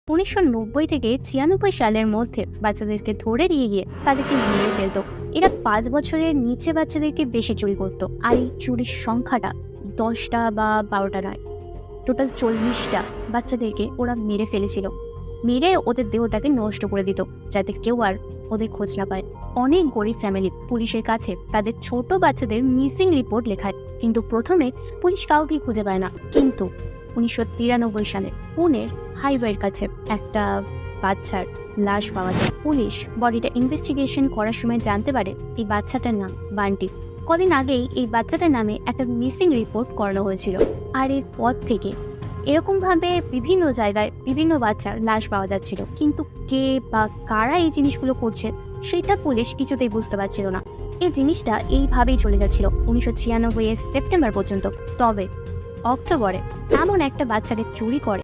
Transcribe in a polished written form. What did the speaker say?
1990 থেকে 96 সালের মধ্যে বাচ্চাদেরকে ধরে নিয়ে গিয়ে তাদেরকে মেরে ফেলতো। এরা 5 বছরের নিচে বাচ্চাদেরকে বেশি চুরি করতো। আর এই চুরির সংখ্যাটা 10টা বা 12টা নয়, টোটাল 40টা বাচ্চাদেরকে ওরা মেরে ফেলেছিল। মেরে ওদের দেহটাকে নষ্ট করে দিত, যাতে কেউ আর ওদের খোঁজ না পায়। অনেক গরিব ফ্যামিলি পুলিশের কাছে তাদের ছোট বাচ্চাদের মিসিং রিপোর্ট লেখায়, কিন্তু প্রথমে পুলিশ কাউকেই খুঁজে পায় না। কিন্তু 1993 সালে পুনের হাইওয়ের কাছে একটা বাচ্চার লাশ পাওয়া যায়। পুলিশ বডিটা ইনভেস্টিগেশন করার সময় জানতে পারে এই বাচ্চাটার নাম বান্টি। কদিন আগেই এই বাচ্চাটার নামে একটা মিসিং রিপোর্ট করানো হয়েছিল। আর এরপর থেকে এরকমভাবে বিভিন্ন জায়গায় বিভিন্ন বাচ্চার লাশ পাওয়া যাচ্ছিল, কিন্তু কে বা কারা এই জিনিসগুলো করছে সেটা পুলিশ কিছুতেই বুঝতে পারছিল না। এই জিনিসটা এইভাবেই চলে যাচ্ছিল 1996 সেপ্টেম্বর পর্যন্ত। তবে অক্টোবরে এমন একটা বাচ্চাকে চুরি করে